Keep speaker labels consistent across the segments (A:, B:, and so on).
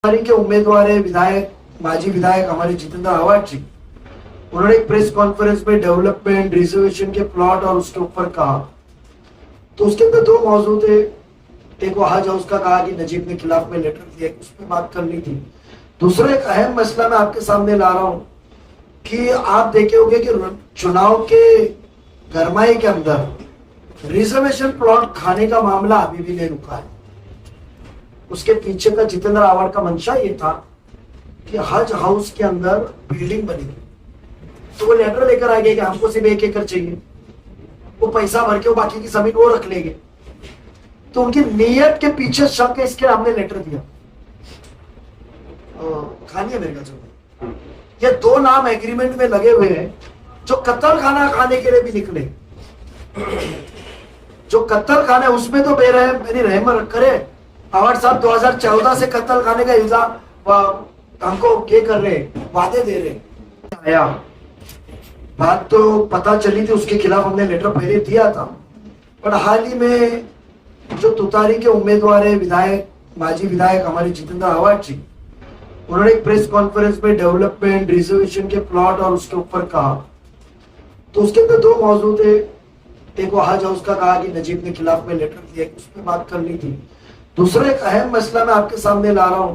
A: के उम्मीदवार है विधायक माजी विधायक हमारे जितेंद्र आवाज जी। उन्होंने एक प्रेस कॉन्फ्रेंस में डेवलपमेंट रिजर्वेशन के प्लॉट और उसके ऊपर कहा, तो उसके अंदर दो मौजूद थे। एक वो हज हाउस का कहा कि नजीब ने खिलाफ में लेटर दिया, उस पर बात करनी थी। दूसरा एक अहम मसला मैं आपके सामने ला रहा हूं कि आप देखे होंगे कि चुनाव के गरमाई के अंदर रिजर्वेशन प्लॉट खाने का मामला अभी भी नहीं रुका है। उसके पीछे का जितेंद्र आवाड का मंशा ये था कि हज हाउस के अंदर बिल्डिंग बनेगी, तो वो लेटर लेकर आ गए कि हमको सिर्फ 1 एकड़ चाहिए, वो पैसा भर के वो बाकी की जमीन वो रख लेंगे। तो उनकी नीयत के पीछे शक है, इसके हमने लेटर दिया। खानी है मेरे का जो ये 2 नाम एग्रीमेंट में लगे हुए हैं जो कत्ल खाना खाने के लिए भी निकले। जो कत्ल खाना है उसमें तो बेरहम मेरी रहम करे आवाड साहब 2014 से कत्ल खाने का इल्जाम हमको ये कर रहे, वादे दे रहे। आया बात तो पता चली थी, उसके खिलाफ हमने लेटर पहले दिया था। पर हाल ही में जो तुतारी के उम्मीदवार है विधायक माजी विधायक हमारे जितेंद्र आवाज जी, उन्होंने एक प्रेस कॉन्फ्रेंस में डेवलपमेंट रिजर्वेशन के प्लॉट और उसके ऊपर कहा, तो उसके अंदर 2 मौजूद थे। एक वो हज हाउस का कहा कि नजीब ने खिलाफ में लेटर दिया, उस पर बात करनी थी। दूसरा एक अहम मसला मैं आपके सामने ला रहा हूं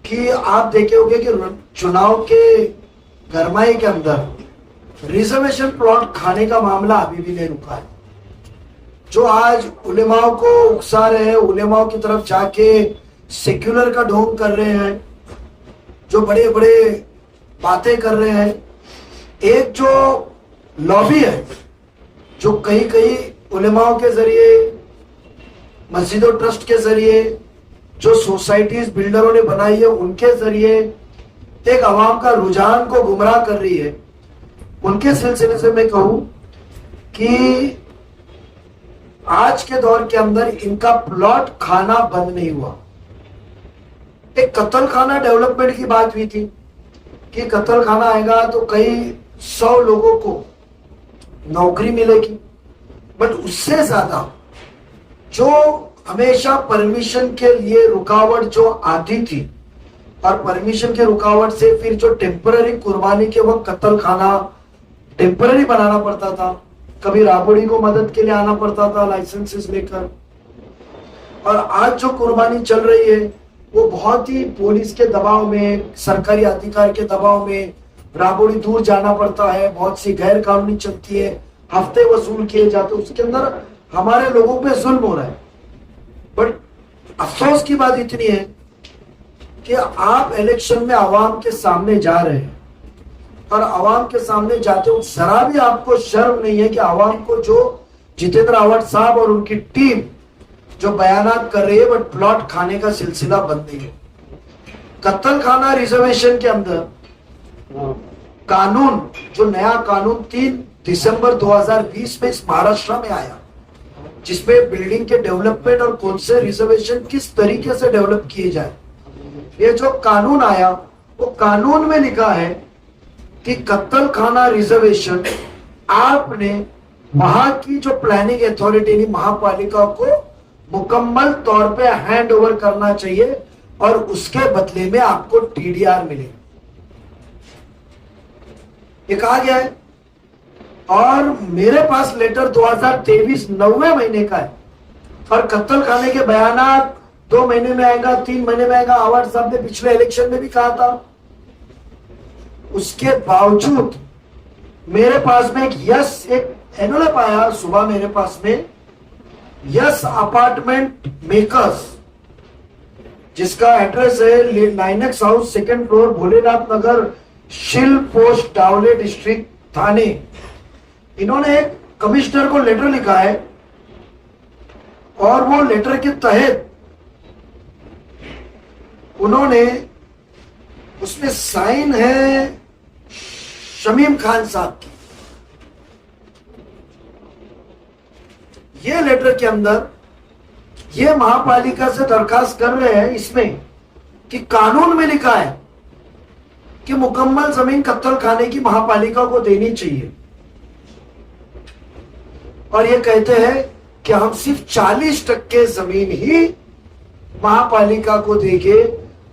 A: कि आप देखे होंगे कि चुनाव के गरमाई के अंदर रिजर्वेशन प्लॉट खाने का मामला अभी भी नहीं रुका है। जो आज उलेमाओं को उकसा रहे हैं, उलेमाओं की तरफ जाके सेक्युलर का ढोंग कर रहे हैं, जो बड़े बड़े बातें कर रहे हैं। एक जो लॉबी है जो कहीं कहीं उलेमाओं के जरिए, मस्जिदों ट्रस्ट के जरिए, जो सोसाइटीज बिल्डरों ने बनाई है उनके जरिए एक आवाम का रुझान को गुमराह कर रही है, उनके सिलसिले से मैं कहूं कि आज के दौर के अंदर इनका प्लॉट खाना बंद नहीं हुआ। एक कत्ल खाना डेवलपमेंट की बात हुई थी कि कत्ल खाना आएगा तो कई 100 लोगों को नौकरी मिलेगी, बट उससे ज्यादा जो हमेशा परमिशन के लिए रुकावट जो आती थी और परमिशन के रुकावट से फिर जो टेम्पररी कुर्बानी के वक्त कत्ल खाना टेम्पररी बनाना पड़ता था, कभी राबड़ी को मदद के लिए आना पड़ता था लाइसेंसेस लेकर, और आज जो कुर्बानी चल रही है वो बहुत ही पुलिस के दबाव में, सरकारी अधिकार के दबाव में, राबड़ी दूर जाना पड़ता है, बहुत सी गैर कानूनी चलती है, हफ्ते वसूल किए जाते, उसके अंदर हमारे लोगों पे जुल्म हो रहा है। बट अफसोस की बात इतनी है कि आप इलेक्शन में आवाम के सामने जा रहे हैं और आवाम के सामने जाते हो जरा भी आपको शर्म नहीं है कि आवाम को जो जितेंद्र आवाड साहब और उनकी टीम जो बयानात कर रही है, बट प्लॉट खाने का सिलसिला बंद नहीं है। कत्ल खाना रिजर्वेशन के अंदर कानून, जो नया कानून 3 दिसंबर 2020 में इस महाराष्ट्र में आया, जिसमें बिल्डिंग के डेवलपमेंट और कौन से रिजर्वेशन किस तरीके से डेवलप किए जाए, ये जो कानून आया वो कानून में लिखा है कि कत्ल खाना रिजर्वेशन आपने वहां की जो प्लानिंग अथॉरिटी महापालिका को मुकम्मल तौर पे हैंड ओवर करना चाहिए और उसके बदले में आपको टीडीआर मिले, ये कहा गया है। और मेरे पास लेटर 2023 9वें महीने का है और कत्ल खाने के बयानात 2 महीने में आएगा, 3 महीने में आएगा। आवाड साहब ने पिछले इलेक्शन में भी कहा था। उसके बावजूद मेरे पास में एक एनवलप आया सुबह मेरे पास में, यस अपार्टमेंट मेकर्स, जिसका एड्रेस है Linex house 2nd floor Bholenath Nagar, Shil post, डावले district, थाने। इन्होंने एक कमिश्नर को लेटर लिखा है और वो लेटर के तहत उन्होंने, उसमें साइन है शमीम खान साहब की। ये लेटर के अंदर ये महापालिका से दरखास्त कर रहे हैं इसमें कि कानून में लिखा है कि मुकम्मल जमीन कत्ल खाने की महापालिका को देनी चाहिए, और ये कहते हैं कि हम सिर्फ 40% जमीन ही महापालिका को देंगे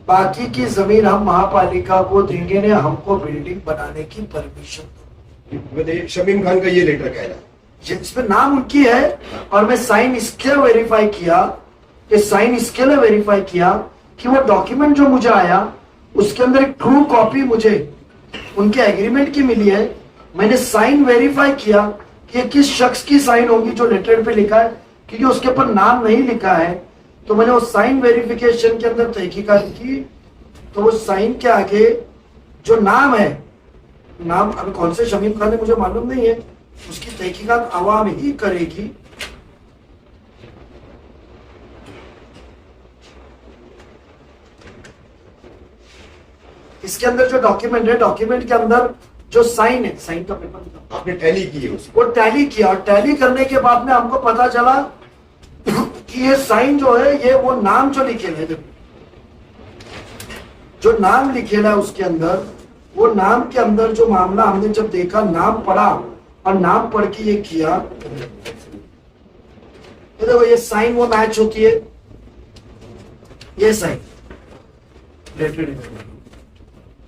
A: बाकी की जमीन हम महापालिका को देंगे ने हमको बिल्डिंग बनाने की परमिशन दो।
B: शमीम खान का ये लेटर कह रहा है,
A: जिसमें नाम उनकी है और मैं साइन इसके वेरीफाई किया, साइन इसके लिए वेरीफाई किया कि वो डॉक्यूमेंट जो मुझे आया उसके अंदर एक ट्रू कॉपी मुझे उनके एग्रीमेंट की मिली है। मैंने साइन वेरीफाई किया कि किस शख्स की साइन होगी जो लेटर पे लिखा है, क्योंकि उसके ऊपर नाम नहीं लिखा है। तो मैंने वो साइन वेरिफिकेशन के अंदर तहकीकात की, तो वो साइन के आगे जो नाम है, नाम अभी कौन से शमीम खान है मुझे मालूम नहीं है, उसकी तहकीकात आवाम ही करेगी। इसके अंदर जो डॉक्यूमेंट है, डॉक्यूमेंट के अंदर जो साइन है, साइन का पेपर
B: आपने टैली की है उसको?
A: वो टैली किया और टैली करने के बाद में हमको पता चला कि ये साइन जो है ये वो नाम जो लिखे है, जो नाम लिखे है उसके अंदर, वो नाम के अंदर जो मामला हमने जब देखा, नाम पढ़ा और नाम पढ़ के ये किया, ये देखो ये साइन वो मैच होती है, ये साइन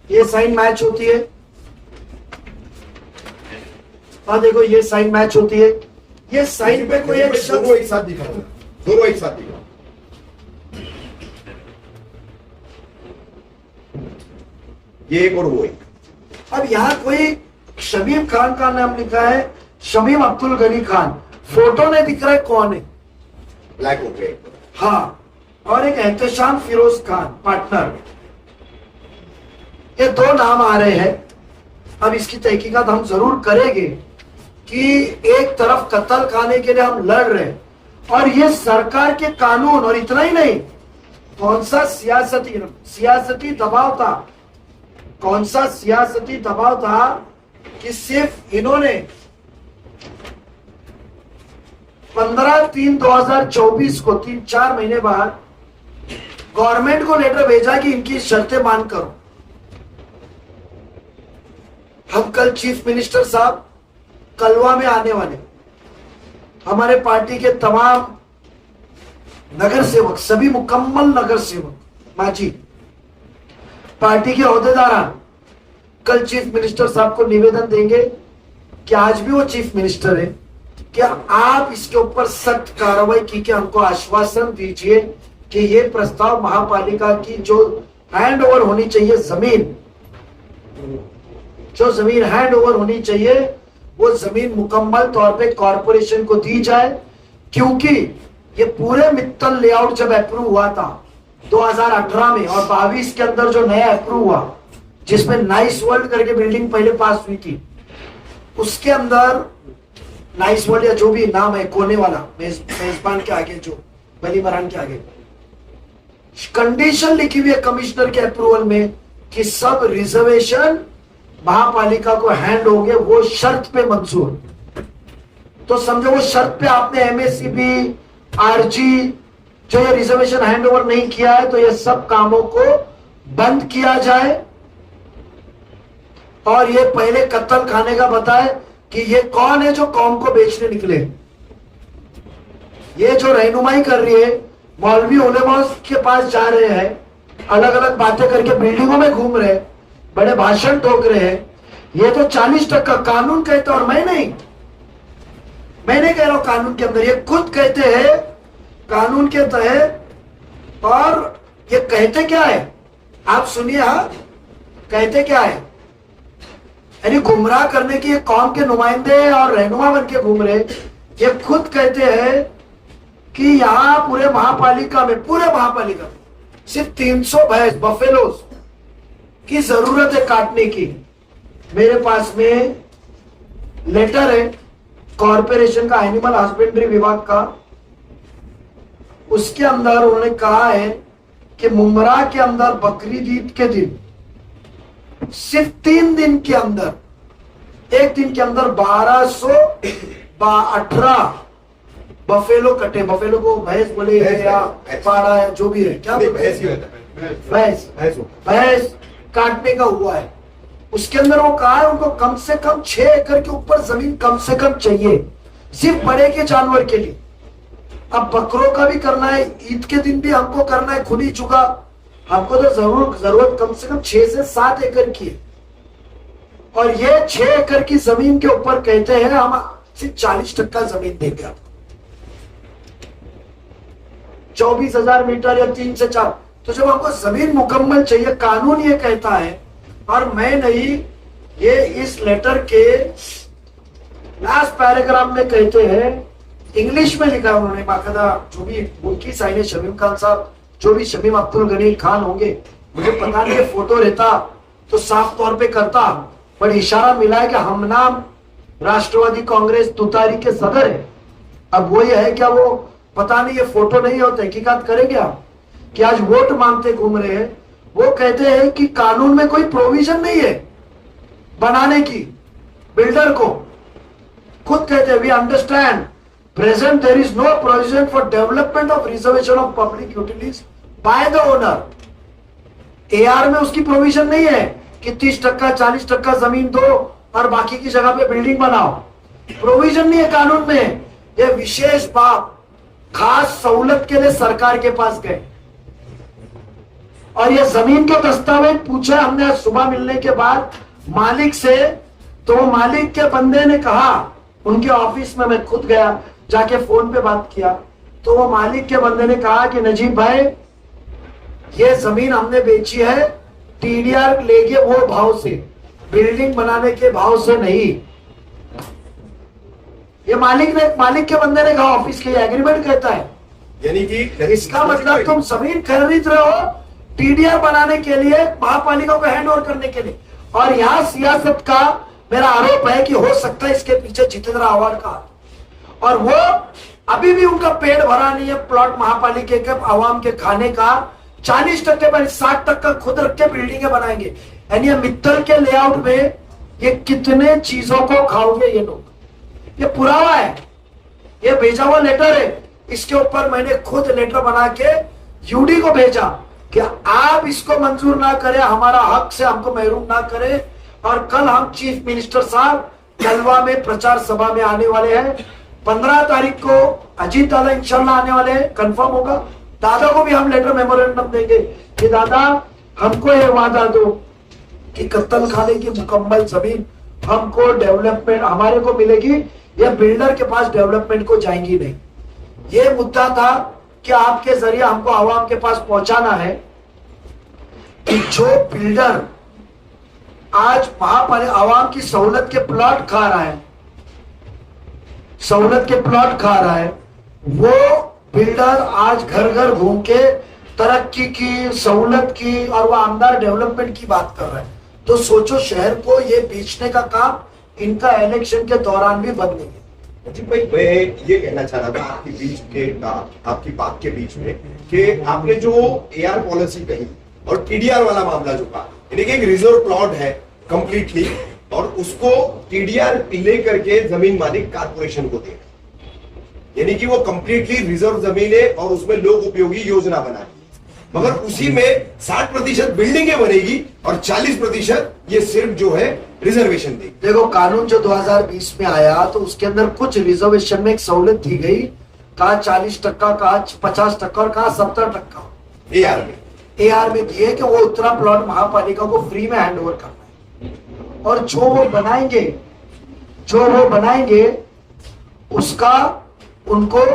A: ये साइन मैच होती है, और देखो ये साइन मैच होती है। ये साइन पे कोई एक शब्द
B: दोनों एक साथ दिखाओ, दोनों एक साथ दिखाओ। ये एक और वो एक।
A: अब यहाँ कोई शमीम खान का नाम लिखा है, शमीम अब्दुल गनी खान, फोटो नहीं दिख रहा है कौन है,
B: ब्लैक हो गए।
A: हाँ, और एक एहतशाम फिरोज खान पार्टनर, ये दो नाम आ रहे हैं। अब इसकी तहकीकात हम जरूर करेंगे कि एक तरफ कत्ल खाने के लिए हम लड़ रहे हैं और ये सरकार के कानून, और इतना ही नहीं, कौन सा सियासती दबाव था, कौन सा सियासती दबाव था कि सिर्फ इन्होंने 15/3/2024 को 3-4 महीने बाद गवर्नमेंट को लेटर भेजा कि इनकी शर्तें मान करो। हम कल चीफ मिनिस्टर साहब कलवा में आने वाले, हमारे पार्टी के तमाम नगर सेवक, सभी मुकम्मल नगर सेवक, माजी पार्टी के अहदेदार कल चीफ मिनिस्टर साहब को निवेदन देंगे कि आज भी वो चीफ मिनिस्टर है, क्या आप इसके ऊपर सख्त कार्रवाई की के हमको आश्वासन दीजिए कि ये प्रस्ताव महापालिका की जो हैंड ओवर होनी चाहिए जमीन, जो जमीन हैंड ओवर होनी चाहिए, वो जमीन मुकम्मल तौर पे कॉरपोरेशन को दी जाए। क्योंकि ये पूरे मित्तल लेआउट जब अप्रूव हुआ था 2018 में और 22 के अंदर जो नया अप्रूव हुआ, जिसमें नाइस वर्ल्ड करके बिल्डिंग पहले पास हुई थी, उसके अंदर नाइस वर्ल्ड या जो भी नाम है, कोने वाला मेजबान के आगे, जो बली मरान के आगे कंडीशन लिखी हुई है कमिश्नर के अप्रूवल में कि सब रिजर्वेशन महापालिका को हैंड हो गए, वो शर्त पे मंजूर। तो समझो वो शर्त पे आपने एमएससीबी, आरजी जो ये रिजर्वेशन हैंड ओवर नहीं किया है, तो ये सब कामों को बंद किया जाए। और ये पहले कत्ल खाने का बताए कि ये कौन है जो कौम को बेचने निकले, ये जो रहनुमाई कर रही है, मौलवी उलेमा के पास जा रहे हैं, अलग अलग बातें करके बिल्डिंगों में घूम रहे हैं, बड़े भाषण ठोक रहे हैं। ये तो 40% कानून कहते, और मैं नहीं कह रहा हूं कानून के अंदर, ये खुद कहते हैं कानून के तहत। और ये कहते क्या है, आप सुनिए, हाँ कहते क्या है, यानी गुमराह करने की कौम के नुमाइंदे और रहनुमा बन के घूम रहे। ये खुद कहते हैं कि यहां पूरे महापालिका में सिर्फ 300 भैंस बफेलोज की जरूरत है काटने की। मेरे पास में लेटर है कॉरपोरेशन का, एनिमल हस्बेंड्री विभाग का, उसके अंदर उन्होंने कहा है कि मुमरा के अंदर बकरीद ईद के दिन सिर्फ 3 दिन के अंदर, एक दिन के अंदर 1218 बफेलो कटे। बफेलो को भैंस बोले या पाड़ा या जो भी है, क्या भैंस काटने का हुआ है। उसके अंदर वो कहा है उनको कम से कम 6 एकड़ के ऊपर जमीन कम से कम चाहिए, सिर्फ बड़े के जानवर के लिए। अब बकरों का भी करना है, ईद के दिन भी हमको करना है, खुली चुका हमको तो जरूरत कम से कम 6 से 7 एकड़ की है, और ये 6 एकड़ की जमीन के ऊपर कहते हैं हम सिर्फ 40% जमीन देंगे आपको। 24,000 मीटर या 3 से 4, तो जब हमको जमीन मुकम्मल चाहिए, कानून ये कहता है, और मैं नहीं, ये इस लेटर के लास्ट पैराग्राफ में कहते हैं, इंग्लिश में लिखा उन्होंने बाकायदा, जो भी उनकी साइन है शमीम खान साहब, जो भी शमीम अब्दुल गनी खान होंगे, मुझे पता नहीं फोटो रहता तो साफ तौर पे करता, पर इशारा मिला है कि हम नाम राष्ट्रवादी कांग्रेस तुतारी के सदर है। अब वो ये है क्या, वो पता नहीं, ये फोटो नहीं हो, तहकीकात करेंगे आप, कि आज वोट मांगते घूम रहे हैं। वो कहते हैं कि कानून में कोई प्रोविजन नहीं है बनाने की बिल्डर को, खुद कहते हैं we understand present there is no provision for development of reservation of public utilities by the owner. AR में उसकी प्रोविजन नहीं है कि 30% 40% जमीन दो और बाकी की जगह पे बिल्डिंग बनाओ, प्रोविजन नहीं है कानून में। ये विशेष बात खास सहूलत के लिए सरकार के पास गए, और ये जमीन के दस्तावेज पूछा हमने आज सुबह मिलने के बाद मालिक से, तो मालिक के बंदे ने कहा, उनके ऑफिस में मैं खुद गया, जाके फोन पे बात किया, तो वो मालिक के बंदे ने कहा कि नजीब भाई ये जमीन हमने बेची है, टीडीआर लेके वो भाव से, बिल्डिंग बनाने के भाव से नहीं। ये मालिक के बंदे ने कहा, ऑफिस के एग्रीमेंट कहता है,
B: यानी कि
A: इसका मतलब तुम जमीन खरीद रहे हो टीडीआर बनाने के लिए, महापालिका को हैंड ओवर करने के लिए। और यहाँ सियासत का मेरा आरोप है कि हो सकता है इसके पीछे जितेंद्र आव्हाड का, और वो अभी भी उनका पेट भरा नहीं है प्लॉट महापालिका के आवाम के खाने का। 40% पर 60% खुद रख के बिल्डिंगें बनाएंगे। यानी मित्तल के लेआउट में ये कितने चीजों को खाओगे ये लोग, ये पुरावा है, ये भेजा हुआ लेटर है। इसके ऊपर मैंने खुद लेटर बना के यूडी को भेजा कि आप इसको मंजूर ना करें, हमारा हक से हमको महरूम ना करें। और कल हम चीफ मिनिस्टर साहब कलवा में प्रचार सभा में आने वाले हैं। 15 तारीख को अजीत दादा इंशाल्लाह आने वाले हैं, कंफर्म होगा। दादा को भी हम लेटर मेमोरेंडम देंगे कि दादा हमको ये वादा दो कि कत्ल खाने की मुकम्मल जमीन हमको डेवलपमेंट हमारे को मिलेगी, या बिल्डर के पास डेवलपमेंट को जाएंगी नहीं। ये मुद्दा था कि आपके जरिए हमको आवाम के पास पहुंचाना है कि जो बिल्डर आज महापालिका आवाम की सहूलत के प्लॉट खा रहा है, सहूलत के प्लॉट खा रहा है, वो बिल्डर आज घर घर घूम के तरक्की की, सहूलत की और वो आमदार डेवलपमेंट की बात कर रहा है। तो सोचो शहर को ये बेचने का काम इनका इलेक्शन के दौरान भी बंद नहीं है।
B: जी भाई, मैं ये कहना चाह रहा था आपकी बात के बीच में कि आपने जो एआर पॉलिसी कही और टीडीआर वाला मामला जो कहा, यानी कि एक रिजर्व प्लॉट है कंप्लीटली, और उसको टीडीआर लेकर के जमीन मालिक कारपोरेशन को दे, यानी कि वो कंप्लीटली रिजर्व जमीन है और उसमें लोक उपयोगी योजना बना, मगर उसी में 60% बिल्डिंगें बनेगी और 40% ये सिर्फ जो है रिजर्वेशन देगी।
A: देखो कानून जो 2020 में आया तो उसके अंदर कुछ रिजर्वेशन में एक सहूलत दी गई, कहा 40%, कहा 50% और कहा 70%। एआर में दिए कि वो उतना प्लॉट महापालिका को फ्री में हैंड ओवर करना है, और जो वो बनाएंगे उसका उनको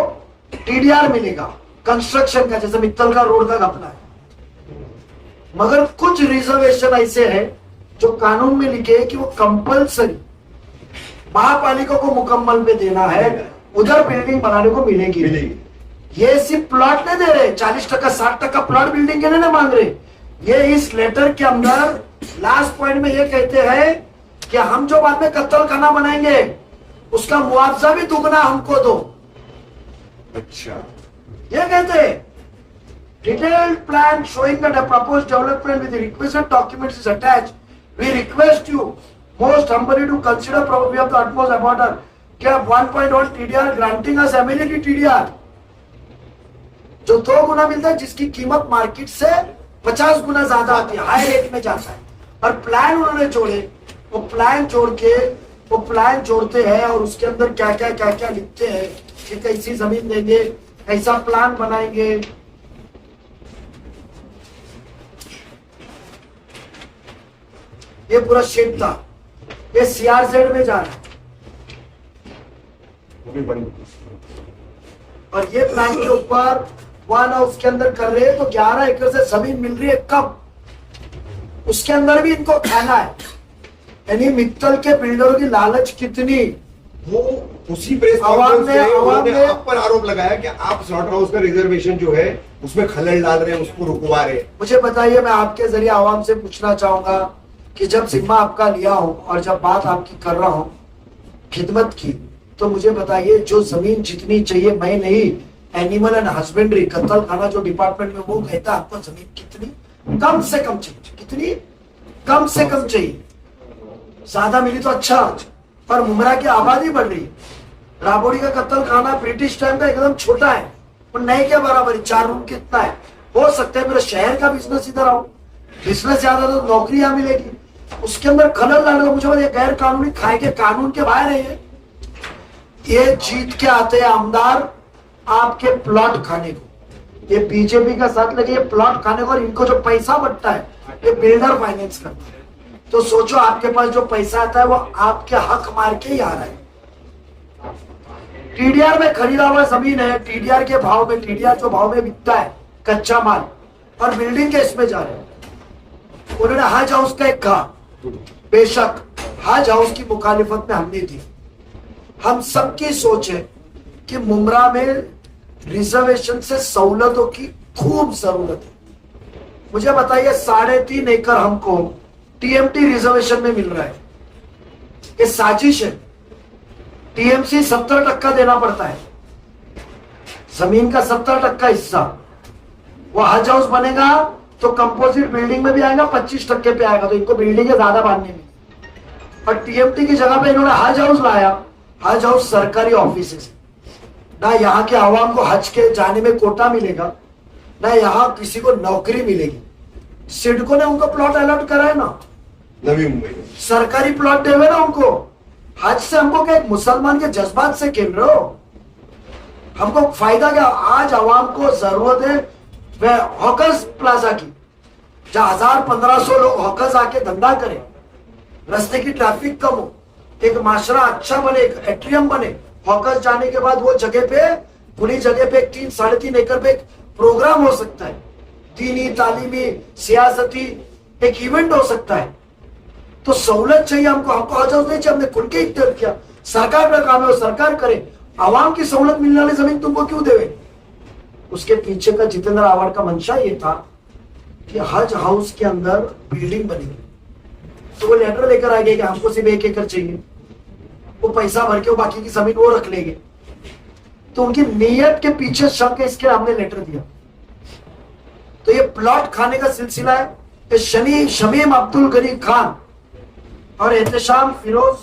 A: टीडीआर मिलेगा कंस्ट्रक्शन का, जैसे मित्तल का रोड का घपला है। मगर कुछ रिजर्वेशन ऐसे हैं जो कानून में लिखे हैं कि वो कंपलसरी महापालिका को मुकम्मल पे देना है, उधर बिल्डिंग बनाने को मिलेगी। ये सिर्फ प्लॉट नहीं दे रहे, 40% 60% प्लॉट बिल्डिंग के लिए मांग रहे। ये इस लेटर के अंदर लास्ट पॉइंट में ये कहते हैं कि हम जो बाद में कत्ल खाना बनाएंगे उसका मुआवजा भी दुगना हमको दो।
B: अच्छा,
A: ये कहते हैं detailed plan showing the proposed development with requested documents is attached. We request you most humbly to consider probably of the utmost about क्या 1.1 TDR granting us amenity TDR, जो 2 गुना मिलता है, जिसकी कीमत मार्केट से 50 गुना ज्यादा आती है, हाई रेट में जाता है। और प्लान उन्होंने जोड़े, वो प्लान जोड़ते हैं और उसके अंदर क्या क्या लिखते हैं कि कैसी जमीन देंगे, कैसा प्लान बनाएंगे। ये पूरा शेड था, ये CRZ में जा रहा है।
B: वो भी बंद।
A: और ये प्लान के ऊपर 1 हाउस के अंदर कर रहे हैं, तो 11 एकड़ से जमीन मिल रही है कब, उसके अंदर भी इनको खाना है। यानी मित्तल के बिल्डरों की लालच कितनी।
B: वो उसी प्रेस कॉन्फ्रेंस में उन्होंने आप पर आरोप लगाया कि आप स्लॉटर हाउस का रिजर्वेशन जो है उसमें खलल डाल रहे हैं, उसको रुकवा रहे हैं।
A: मुझे बताइए, मैं आपके जरिए आवाम से पूछना चाहूंगा कि जब जिम्मा आपका लिया हो और जब बात आपकी कर रहा हूं खिदमत की, तो मुझे बताइए जो जमीन जितनी चाहिए, मैं नहीं, एनिमल एंड हस्बेंड्री कत्ल खाना जो डिपार्टमेंट में वो कहता है आपको जमीन कितनी कम से कम चाहिए, कितनी कम से कम चाहिए। ज्यादा मिली तो अच्छा, पर मुमरा की आबादी बढ़ रही है। राबोड़ी का कत्ल खाना ब्रिटिश टाइम का एकदम छोटा है, और नए के बराबर 4 रूम कितना है। हो सकता है मेरे शहर का बिजनेस इधर आओ, बिजनेस ज्यादा तो नौकरी यहाँ मिलेगी, उसके अंदर खलल डालने का मुझे बताइए, गैर कानूनी खाए के कानून के बाहर है ये जीत के आते हैं आमदार आपके प्लॉट खाने को। ये बीजेपी का साथ लगे ये प्लॉट खाने को, और इनको जो पैसा बटता है ये बिल्डर फाइनेंस करता है। तो सोचो आपके पास जो पैसा आता है वो आपके हक मार के ही आ रहा है। TDR में खरीदा हुआ जमीन है, TDR के भाव में, TDR जो भाव में बिकता है कच्चा माल, और बिल्डिंग के इसमें जा रहे हैं। उन्होंने हज हाउस का एक कहा, बेशक हज हाउस की मुखालिफत में हमने दी। हम सबकी सोच है कि मुमरा में रिजर्वेशन से सहूलतों की खूब जरूरत है। मुझे बताइए 3.5 एकड़ हमको TMT रिजर्वेशन में मिल रहा है, ये साजिश है। TMC 70% देना पड़ता है, जमीन का 70% हिस्सा। वो हज हाउस बनेगा तो कंपोजिट बिल्डिंग में भी आएगा, 25% पे आएगा, तो इनको बिल्डिंग ज्यादा बांधने में। और TMT की जगह पे इन्होंने हज हाउस लाया। हज हाउस सरकारी ऑफिस है ना, यहाँ के आवाम को हज के जाने में कोटा मिलेगा, ना यहाँ किसी को नौकरी मिलेगी। सिडको ने उनको प्लॉट अलॉट करा है ना,
B: नवी मुंबई में
A: सरकारी प्लॉट दे हुए ना उनको। हज से हमको क्या, एक मुसलमान के जज्बात से खेल रहे हो? हमको फायदा क्या? आज आवाम को जरूरत है वह हॉकर्स प्लाजा की, जहां 1000-1500 लोग हॉकर्स आके धंधा करें, रास्ते की ट्रैफिक कम हो, एक माशरा अच्छा बने, एक एट्रियम बने। हॉकर्स जाने के बाद वो जगह पे, खुली जगह पे 3-3.5 एकड़ पे एक प्रोग्राम हो सकता है, दीनी, तालीमी, सियासती एक इवेंट हो सकता है। तो सहूलत चाहिए हमको, हमको हज हाउस नहीं चाहिए। हमने खुल के इख्तियार किया, सरकार का काम है वो सरकार करे। आवाम की सहूलत मिलने वाली जमीन तुमको क्यों देवे? उसके पीछे का जितेंद्र आवाड़ का मंशा ये था कि हज हाउस के अंदर बिल्डिंग बनेगी, तो वो लेटर लेकर आ गए कि हमको सिर्फ 1 एकड़ चाहिए। वो पैसा भर के वो बाकी की जमीन वो रख लेंगे। तो उनकी नीयत के पीछे शक है, इसके हमने लेटर दिया। तो ये प्लॉट खाने का सिलसिला है। ये शमीम अब्दुल गनी खान और एहतशाम फिरोज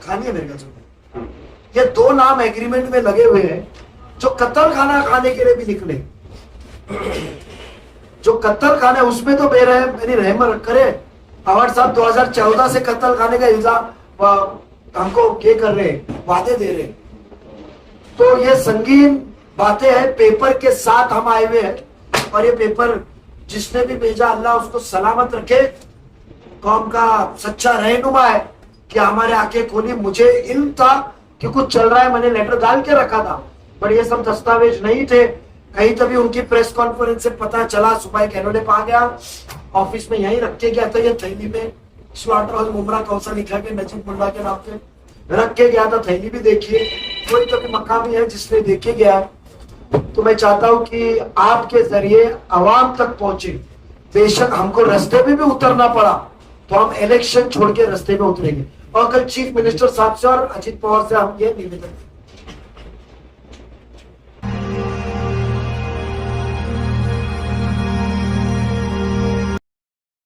A: खानी है मेरे ख्याल, ये 2 नाम एग्रीमेंट में लगे हुए हैं, जो कत्ल खाना खाने के लिए भी निकले। जो कत्ल खाना है उसमें तो बेरहम यानी रहम करे। अवार्ड साहब 2014 से कत्ल खाने का इल्जाम हमको ये कर रहे, वादे दे रहे। तो ये संगीन बातें हैं, पेपर के साथ हम आए हुए हैं। और ये पेपर जिसने भी भेजा अल्लाह उसको सलामत रखे, कौम का सच्चा रहनुमा है कि हमारे आंखें खोली। मुझे इल्म था कि कुछ चल रहा है, मैंने लेटर डाल के रखा था, पर ये सब दस्तावेज नहीं थे। कहीं तभी उनकी प्रेस कॉन्फ्रेंस से पता चला, सुबह एक एनोडेप आ गया, ऑफिस में यहीं रख के गया था, ये थैली में स्लॉटर हाउस मुमरा कौसा लिखा के नजीब मुल्ला के नाम पे रख के गया था। थैली भी देखिए, कोई कभी मकामी है जिसने देखे गया है। तो मैं चाहता हूं कि आपके जरिए आवाम तक पहुंचे। बेशक हमको रास्ते पे भी उतरना पड़ा तो हम इलेक्शन छोड़ के रास्ते पे उतरेंगे। और कल चीफ मिनिस्टर साहब से और अजीत पवार से हम ये निवेदन